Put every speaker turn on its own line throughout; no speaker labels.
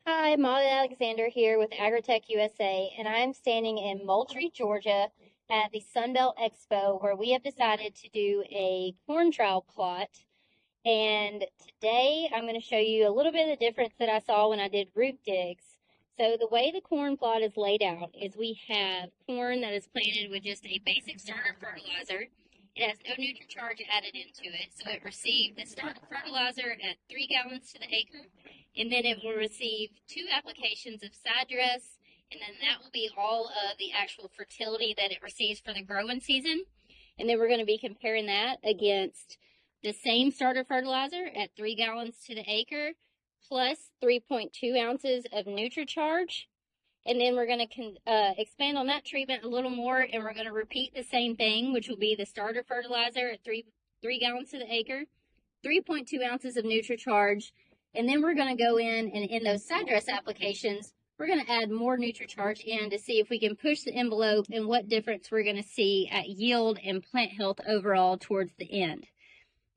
Hi, Molly Alexander here with Agritech USA, and I'm standing in Moultrie, Georgia at the Sunbelt Expo where we have decided to do a corn trial plot. And today I'm going to show you a little bit of the difference that I saw when I did root digs. So the way the corn plot is laid out is we have corn that is planted with just a basic starter fertilizer. It has no NutriCharge added into it, so it received the starter fertilizer at 3 gallons to the acre, and then it will receive 2 applications of side dress, and then that will be all of the actual fertility that it receives for the growing season. And then we're going to be comparing that against the same starter fertilizer at 3 gallons to the acre, plus 3.2 ounces of NutriCharge. And then we're going to expand on that treatment a little more, and we're going to repeat the same thing, which will be the starter fertilizer at 3 gallons to the acre, 3.2 ounces of NutriCharge, and then we're going to go in those side dress applications, we're going to add more NutriCharge in to see if we can push the envelope and what difference we're going to see at yield and plant health overall towards the end.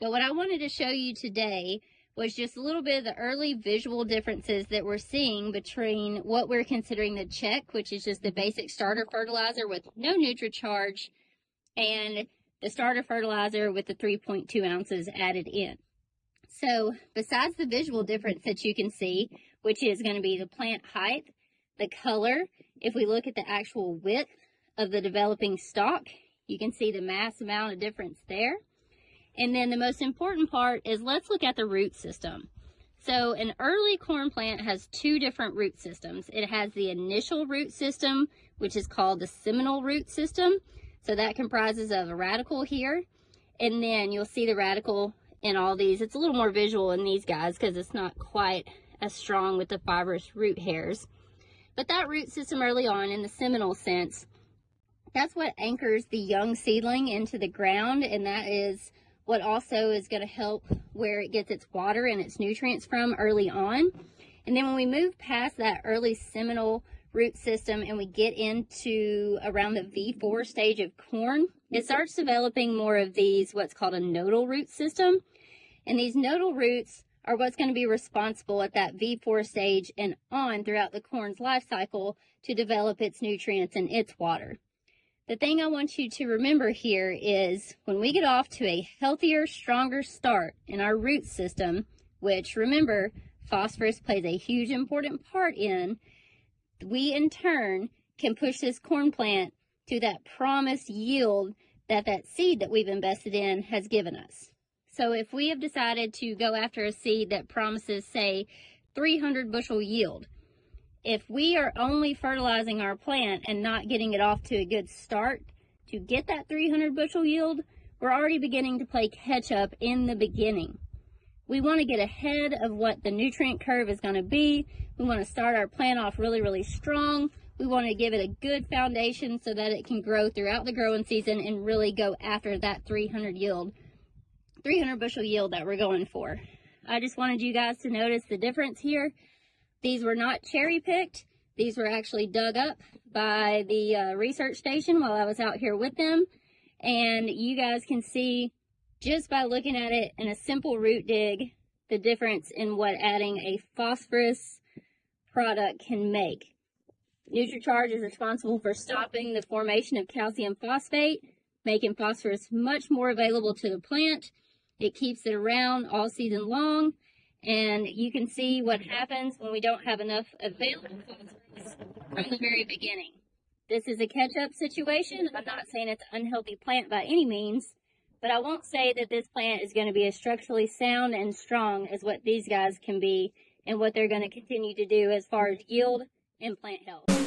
But what I wanted to show you today was just a little bit of the early visual differences that we're seeing between what we're considering the check, which is just the basic starter fertilizer with no NutriCharge, and the starter fertilizer with the 3.2 ounces added in. So besides the visual difference that you can see, which is going to be the plant height, the color, if we look at the actual width of the developing stalk, you can see the mass amount of difference there. And then the most important part is let's look at the root system. So an early corn plant has 2 different root systems. It has the initial root system, which is called the seminal root system. So that comprises of a radicle here. And then you'll see the radicle in all these. It's a little more visual in these guys because it's not quite as strong with the fibrous root hairs. But that root system early on in the seminal sense, that's what anchors the young seedling into the ground, and that is what also is going to help where it gets its water and its nutrients from early on. And then when we move past that early seminal root system and we get into around the V4 stage of corn, it starts developing more of these, what's called a nodal root system. And these nodal roots are what's going to be responsible at that V4 stage and on throughout the corn's life cycle to develop its nutrients and its water. The thing I want you to remember here is when we get off to a healthier, stronger start in our root system, which remember, phosphorus plays a huge important part in, we in turn can push this corn plant to that promised yield that seed that we've invested in has given us. So if we have decided to go after a seed that promises, say, 300 bushel yield, if we are only fertilizing our plant and not getting it off to a good start to get that 300 bushel yield, we're already beginning to play catch up in the beginning. We want to get ahead of what the nutrient curve is going to be. We want to start our plant off really, really strong. We want to give it a good foundation so that it can grow throughout the growing season and really go after that 300 bushel yield that we're going for. I just wanted you guys to notice the difference here. These were not cherry picked. These were actually dug up by the research station while I was out here with them. And you guys can see just by looking at it in a simple root dig, the difference in what adding a phosphorus product can make. NutriCharge is responsible for stopping the formation of calcium phosphate, making phosphorus much more available to the plant. It keeps it around all season long. And you can see what happens when we don't have enough available phosphorus from the very beginning. This is a catch-up situation. I'm not saying it's an unhealthy plant by any means, but I won't say that this plant is going to be as structurally sound and strong as what these guys can be and what they're going to continue to do as far as yield and plant health.